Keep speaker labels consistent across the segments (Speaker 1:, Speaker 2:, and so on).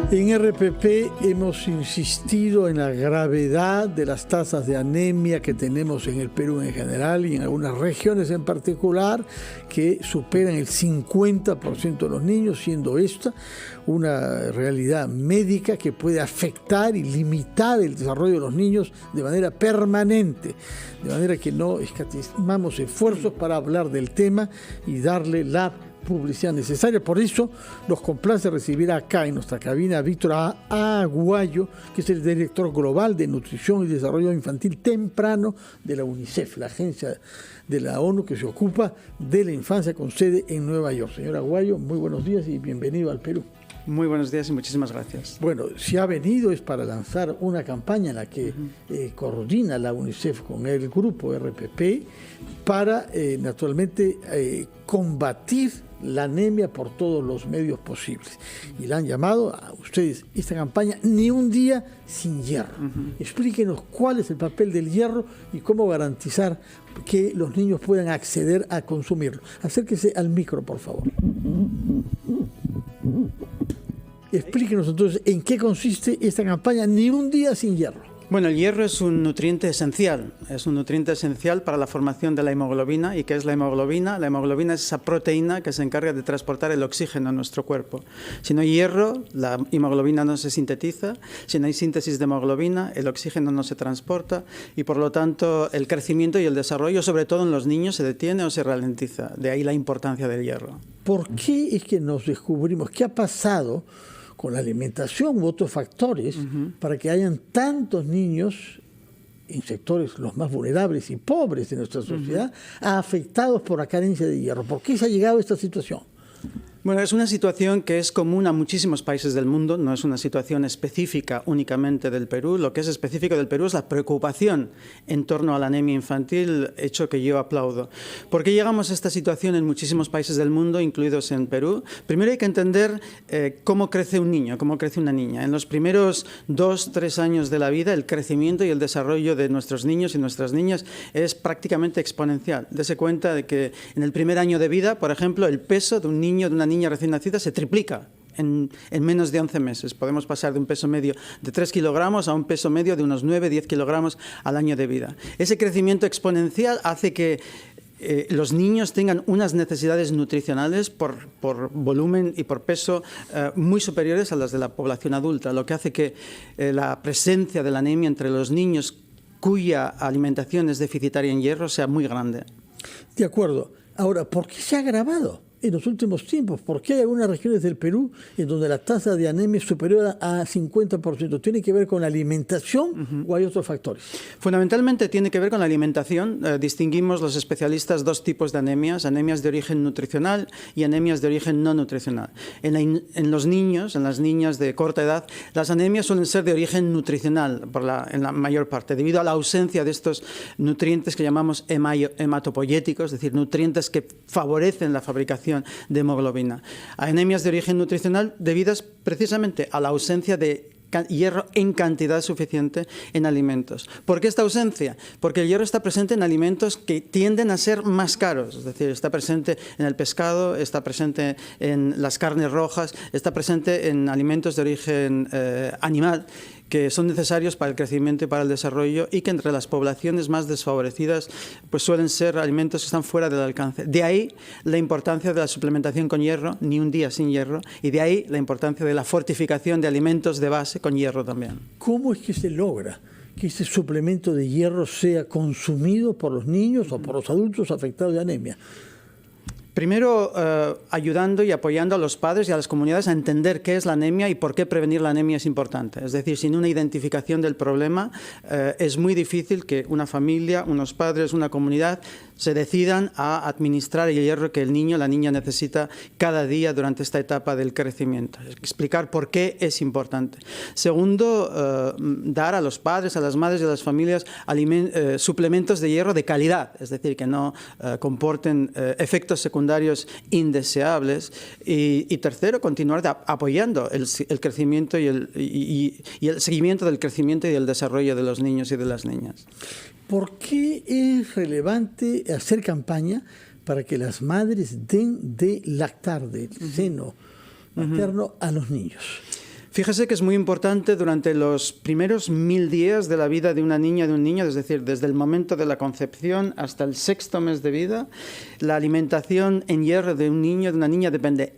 Speaker 1: En RPP hemos insistido en la gravedad de las tasas de anemia que tenemos en el Perú en general y en algunas regiones en particular que superan el 50% de los niños, siendo esta una realidad médica que puede afectar y limitar el desarrollo de los niños de manera permanente, de manera que no escatimamos esfuerzos para hablar del tema y darle la publicidad necesaria. Por eso nos complace recibir acá en nuestra cabina a Víctor Aguayo, que es el director global de Nutrición y Desarrollo Infantil Temprano de la UNICEF, la agencia de la ONU que se ocupa de la infancia con sede en Nueva York. Señor Aguayo, muy buenos días y bienvenido al Perú.
Speaker 2: Muy buenos días y muchísimas gracias.
Speaker 1: Bueno, si ha venido es para lanzar una campaña en la que coordina la UNICEF con el grupo RPP para, naturalmente, combatir la anemia por todos los medios posibles. Y le han llamado a ustedes esta campaña Ni un día sin hierro. Explíquenos cuál es el papel del hierro y cómo garantizar que los niños puedan acceder a consumirlo. Acérquese al micro, por favor. Explíquenos entonces en qué consiste esta campaña Ni un día sin hierro.
Speaker 2: Bueno, el hierro es un nutriente esencial para la formación de la hemoglobina. ¿Y qué es la hemoglobina? La hemoglobina es esa proteína que se encarga de transportar el oxígeno a nuestro cuerpo. Si no hay hierro, la hemoglobina no se sintetiza. Si no hay síntesis de hemoglobina, el oxígeno no se transporta y, por lo tanto, el crecimiento y el desarrollo, sobre todo en los niños, se detiene o se ralentiza. De ahí la importancia del hierro.
Speaker 1: ¿Por qué es que nos descubrimos? ¿Qué ha pasado con la alimentación u otros factores para que hayan tantos niños en sectores los más vulnerables y pobres de nuestra sociedad afectados por la carencia de hierro? ¿Por qué se ha llegado a esta situación?
Speaker 2: Bueno, es una situación que es común a muchísimos países del mundo, no es una situación específica únicamente del Perú. Lo que es específico del Perú es la preocupación en torno a la anemia infantil, hecho que yo aplaudo. ¿Por qué llegamos a esta situación en muchísimos países del mundo, incluidos en Perú? Primero hay que entender cómo crece un niño, cómo crece una niña. En los primeros 2-3 años de la vida, el crecimiento y el desarrollo de nuestros niños y nuestras niñas es prácticamente exponencial. Dese cuenta de que en el primer año de vida, por ejemplo, el peso de un niño, de una niña recién nacida se triplica en menos de 11 meses. Podemos pasar de un peso medio de 3 kilogramos a un peso medio de unos 9-10 kilogramos al año de vida. Ese crecimiento exponencial hace que los niños tengan unas necesidades nutricionales por volumen y por peso muy superiores a las de la población adulta, lo que hace que la presencia de la anemia entre los niños cuya alimentación es deficitaria en hierro sea muy grande.
Speaker 1: De acuerdo. Ahora, ¿por qué se ha agravado en los últimos tiempos? ¿Por qué hay algunas regiones del Perú en donde la tasa de anemia es superior a 50%? ¿Tiene que ver con la alimentación o hay otros factores?
Speaker 2: Fundamentalmente tiene que ver con la alimentación. Distinguimos los especialistas dos tipos de anemias de origen nutricional y anemias de origen no nutricional. En los niños, en las niñas de corta edad, las anemias suelen ser de origen nutricional en la mayor parte, debido a la ausencia de estos nutrientes que llamamos hematopoyéticos, es decir, nutrientes que favorecen la fabricación de hemoglobina. Hay anemias de origen nutricional debidas precisamente a la ausencia de hierro en cantidad suficiente en alimentos. ¿Por qué esta ausencia? Porque el hierro está presente en alimentos que tienden a ser más caros, es decir, está presente en el pescado, está presente en las carnes rojas, está presente en alimentos de origen animal, que son necesarios para el crecimiento y para el desarrollo y que entre las poblaciones más desfavorecidas pues suelen ser alimentos que están fuera del alcance. De ahí la importancia de la suplementación con hierro, ni un día sin hierro, y de ahí la importancia de la fortificación de alimentos de base con hierro también.
Speaker 1: ¿Cómo es que se logra que ese suplemento de hierro sea consumido por los niños o por los adultos afectados de anemia?
Speaker 2: Primero, ayudando y apoyando a los padres y a las comunidades a entender qué es la anemia y por qué prevenir la anemia es importante. Es decir, sin una identificación del problema, es muy difícil que una familia, unos padres, una comunidad se decidan a administrar el hierro que el niño o la niña necesita cada día durante esta etapa del crecimiento. Explicar por qué es importante. Segundo, dar a los padres, a las madres y a las familias suplementos de hierro de calidad, es decir, que no comporten efectos secundarios indeseables. Y tercero, continuar apoyando el crecimiento y el seguimiento del crecimiento y del desarrollo de los niños y de las niñas.
Speaker 1: ¿Por qué es relevante hacer campaña para que las madres den de lactar del seno materno a los niños?
Speaker 2: Fíjese que es muy importante durante los primeros 1000 días de la vida de una niña, de un niño, es decir, desde el momento de la concepción hasta el 6º mes de vida, la alimentación en hierro de un niño, de una niña, depende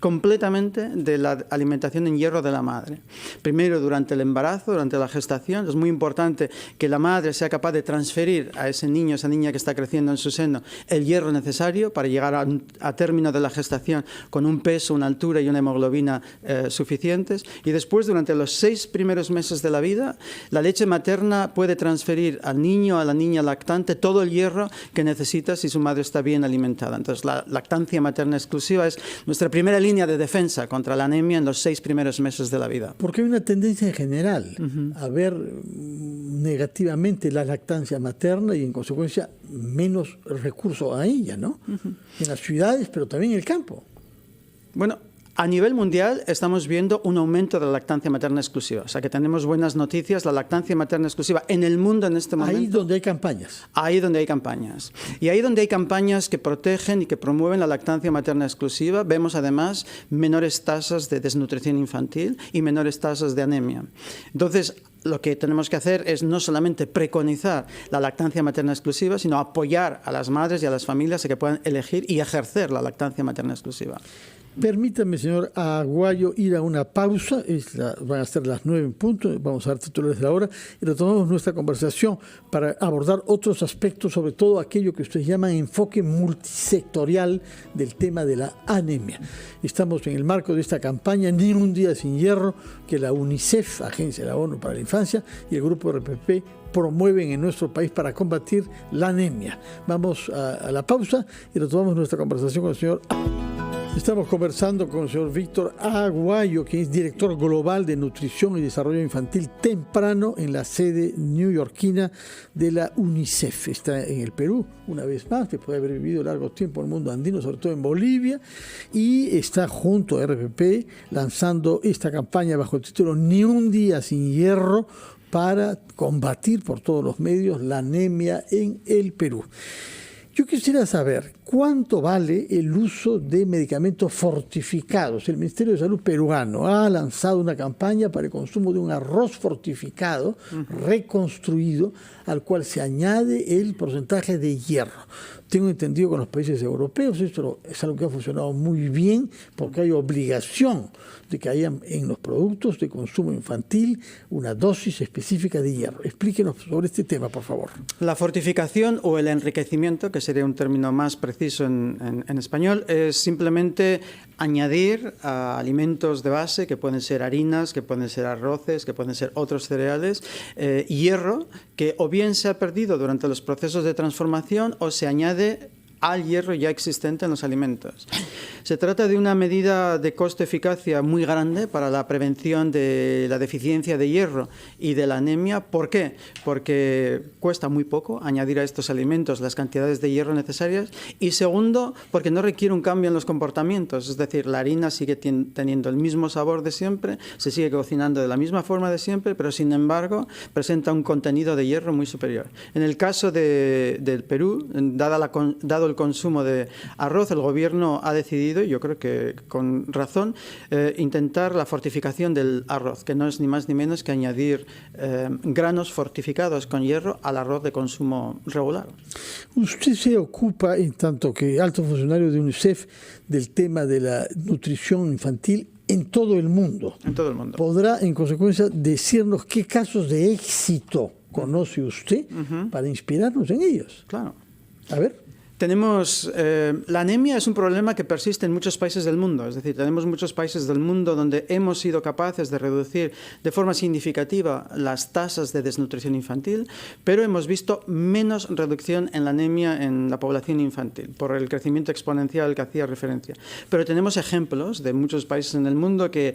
Speaker 2: completamente de la alimentación en hierro de la madre. Primero, durante el embarazo, durante la gestación, es muy importante que la madre sea capaz de transferir a ese niño, esa niña que está creciendo en su seno, el hierro necesario para llegar a término de la gestación con un peso, una altura y una hemoglobina suficientes. Y después, durante los 6 primeros meses de la vida, la leche materna puede transferir al niño, a la niña lactante, todo el hierro que necesita si su madre está bien alimentada. Entonces, la lactancia materna exclusiva es nuestra primera línea de defensa contra la anemia en los 6 primeros meses de la vida.
Speaker 1: Porque hay una tendencia en general a ver negativamente la lactancia materna y en consecuencia menos recursos a ella, ¿no? En las ciudades, pero también en el campo.
Speaker 2: Bueno, a nivel mundial estamos viendo un aumento de la lactancia materna exclusiva. O sea que tenemos buenas noticias. La lactancia materna exclusiva en el mundo en este momento.
Speaker 1: Ahí donde hay campañas.
Speaker 2: Ahí donde hay campañas. Y ahí donde hay campañas que protegen y que promueven la lactancia materna exclusiva, vemos además menores tasas de desnutrición infantil y menores tasas de anemia. Entonces, lo que tenemos que hacer es no solamente preconizar la lactancia materna exclusiva, sino apoyar a las madres y a las familias a que puedan elegir y ejercer la lactancia materna exclusiva.
Speaker 1: Permítame, señor Aguayo, ir a una pausa. Van a ser las 9 en punto. Vamos a dar titulares de la hora y retomamos nuestra conversación para abordar otros aspectos, sobre todo aquello que ustedes llaman enfoque multisectorial del tema de la anemia. Estamos en el marco de esta campaña Ni un día sin hierro, que la UNICEF, Agencia de la ONU para la Infancia, y el Grupo RPP promueven en nuestro país para combatir la anemia. Vamos a la pausa y retomamos nuestra conversación con el señor. Estamos conversando con el señor Víctor Aguayo, que es director global de Nutrición y Desarrollo Infantil Temprano en la sede neoyorquina de la UNICEF. Está en el Perú, una vez más, después de haber vivido largo tiempo en el mundo andino, sobre todo en Bolivia, y está junto a RPP lanzando esta campaña bajo el título Ni un día sin hierro, para combatir por todos los medios la anemia en el Perú. Yo quisiera saber cuánto vale el uso de medicamentos fortificados. El Ministerio de Salud peruano ha lanzado una campaña para el consumo de un arroz fortificado, reconstruido, al cual se añade el porcentaje de hierro. Tengo entendido que en los países europeos esto es algo que ha funcionado muy bien porque hay obligación de que haya en los productos de consumo infantil una dosis específica de hierro. Explíquenos sobre este tema, por favor.
Speaker 2: La fortificación o el enriquecimiento, que sería un término más preciso en español, es simplemente añadir a alimentos de base, que pueden ser harinas, que pueden ser arroces, que pueden ser otros cereales, hierro, que o bien se ha perdido durante los procesos de transformación o se añade al hierro ya existente en los alimentos. Se trata de una medida de costo-eficacia muy grande para la prevención de la deficiencia de hierro y de la anemia. ¿Por qué? Porque cuesta muy poco añadir a estos alimentos las cantidades de hierro necesarias, y segundo, porque no requiere un cambio en los comportamientos. Es decir, la harina sigue teniendo el mismo sabor de siempre, se sigue cocinando de la misma forma de siempre, pero sin embargo presenta un contenido de hierro muy superior. En el caso del Perú, dado el consumo de arroz, el gobierno ha decidido, yo creo que con razón, intentar la fortificación del arroz, que no es ni más ni menos que añadir granos fortificados con hierro al arroz de consumo regular.
Speaker 1: Usted se ocupa, en tanto que alto funcionario de UNICEF, del tema de la nutrición infantil en todo el mundo.
Speaker 2: En todo el mundo.
Speaker 1: ¿Podrá, en consecuencia, decirnos qué casos de éxito conoce usted para inspirarnos en ellos?
Speaker 2: Claro.
Speaker 1: A ver.
Speaker 2: Tenemos, la anemia es un problema que persiste en muchos países del mundo. Es decir, tenemos muchos países del mundo donde hemos sido capaces de reducir de forma significativa las tasas de desnutrición infantil, pero hemos visto menos reducción en la anemia en la población infantil por el crecimiento exponencial que hacía referencia. Pero tenemos ejemplos de muchos países en el mundo que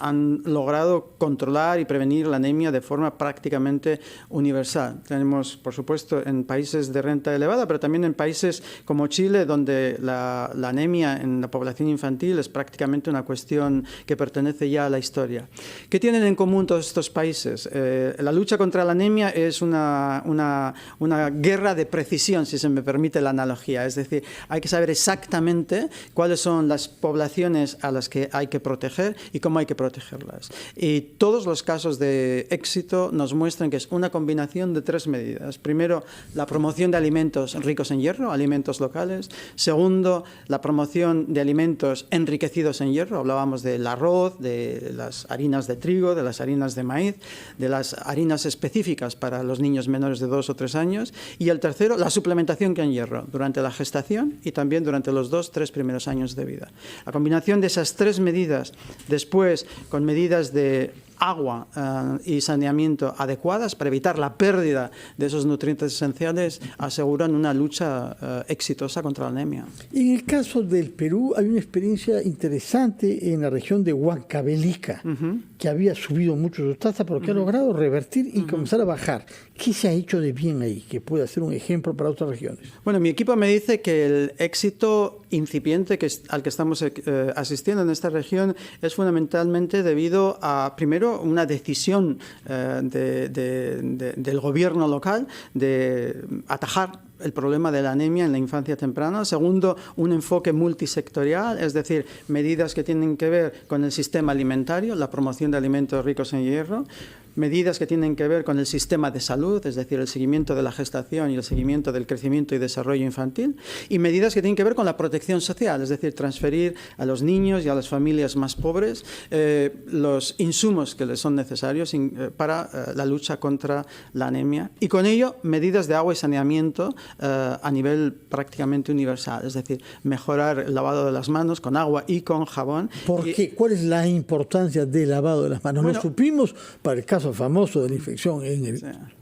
Speaker 2: han logrado controlar y prevenir la anemia de forma prácticamente universal. Tenemos, por supuesto, en países de renta elevada, pero también en países países como Chile, donde la anemia en la población infantil es prácticamente una cuestión que pertenece ya a la historia. ¿Qué tienen en común todos estos países? La lucha contra la anemia es una guerra de precisión, si se me permite la analogía. Es decir, hay que saber exactamente cuáles son las poblaciones a las que hay que proteger y cómo hay que protegerlas. Y todos los casos de éxito nos muestran que es una combinación de 3 medidas. Primero, la promoción de alimentos ricos en hierro, alimentos locales. Segundo, la promoción de alimentos enriquecidos en hierro. Hablábamos del arroz, de las harinas de trigo, de las harinas de maíz, de las harinas específicas para los niños menores de 2 o 3 años. Y el tercero, la suplementación con hierro durante la gestación y también durante los 2-3 primeros años de vida. La combinación de esas 3 medidas, después con medidas de agua y saneamiento adecuadas para evitar la pérdida de esos nutrientes esenciales, aseguran una lucha exitosa contra la anemia.
Speaker 1: En el caso del Perú hay una experiencia interesante en la región de Huancavelica, que había subido mucho su tasa, pero que ha logrado revertir y comenzar a bajar. ¿Qué se ha hecho de bien ahí, que pueda ser un ejemplo para otras regiones?
Speaker 2: Bueno, mi equipo me dice que el éxito incipiente al que estamos asistiendo en esta región es fundamentalmente debido a, primero, una decisión del gobierno local de atajar el problema de la anemia en la infancia temprana. Segundo, un enfoque multisectorial, es decir, medidas que tienen que ver con el sistema alimentario, la promoción de alimentos ricos en hierro. Medidas que tienen que ver con el sistema de salud, es decir, el seguimiento de la gestación y el seguimiento del crecimiento y desarrollo infantil. Y medidas que tienen que ver con la protección social, es decir, transferir a los niños y a las familias más pobres los insumos que les son necesarios para la lucha contra la anemia. Y con ello, medidas de agua y saneamiento a nivel prácticamente universal, es decir, mejorar el lavado de las manos con agua y con jabón.
Speaker 1: ¿Por qué? ¿Cuál es la importancia del lavado de las manos?
Speaker 2: Bueno,
Speaker 1: lo supimos para el caso famoso de la infección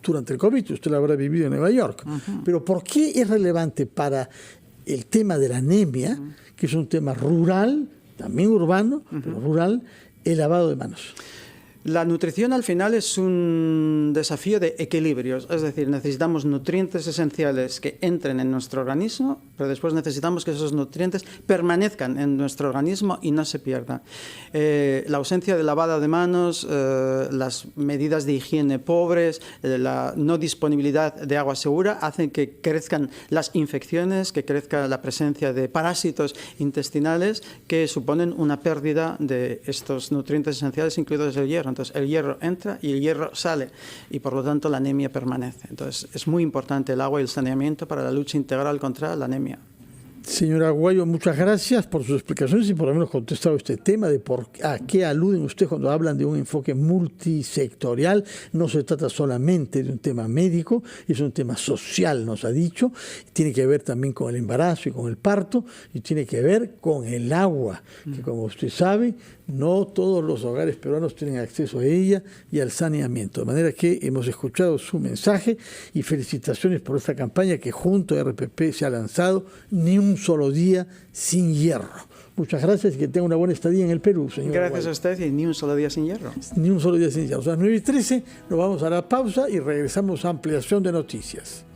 Speaker 1: durante el COVID, usted lo habrá vivido en Nueva York. Pero ¿por qué es relevante para el tema de la anemia, que es un tema rural, también urbano, pero rural, el lavado de manos?
Speaker 2: La nutrición al final es un desafío de equilibrios, es decir, necesitamos nutrientes esenciales que entren en nuestro organismo, pero después necesitamos que esos nutrientes permanezcan en nuestro organismo y no se pierdan. La ausencia de lavado de manos, las medidas de higiene pobres, la no disponibilidad de agua segura hacen que crezcan las infecciones, que crezca la presencia de parásitos intestinales que suponen una pérdida de estos nutrientes esenciales, incluidos el hierro. Entonces, el hierro entra y el hierro sale y, por lo tanto, la anemia permanece. Entonces, es muy importante el agua y el saneamiento para la lucha integral contra la anemia.
Speaker 1: Señora Aguayo, muchas gracias por sus explicaciones y por habernos contestado este tema de a qué aluden ustedes cuando hablan de un enfoque multisectorial. No se trata solamente de un tema médico, es un tema social, nos ha dicho. Tiene que ver también con el embarazo y con el parto y tiene que ver con el agua, que como usted sabe, no todos los hogares peruanos tienen acceso a ella y al saneamiento. De manera que hemos escuchado su mensaje y felicitaciones por esta campaña que junto a RPP se ha lanzado, Ni un solo día sin hierro. Muchas gracias y que tenga una buena estadía en el Perú, señor.
Speaker 2: Gracias a usted y ni un solo día sin hierro.
Speaker 1: Ni un solo día sin hierro. A las 9:13 nos vamos a la pausa y regresamos a ampliación de noticias.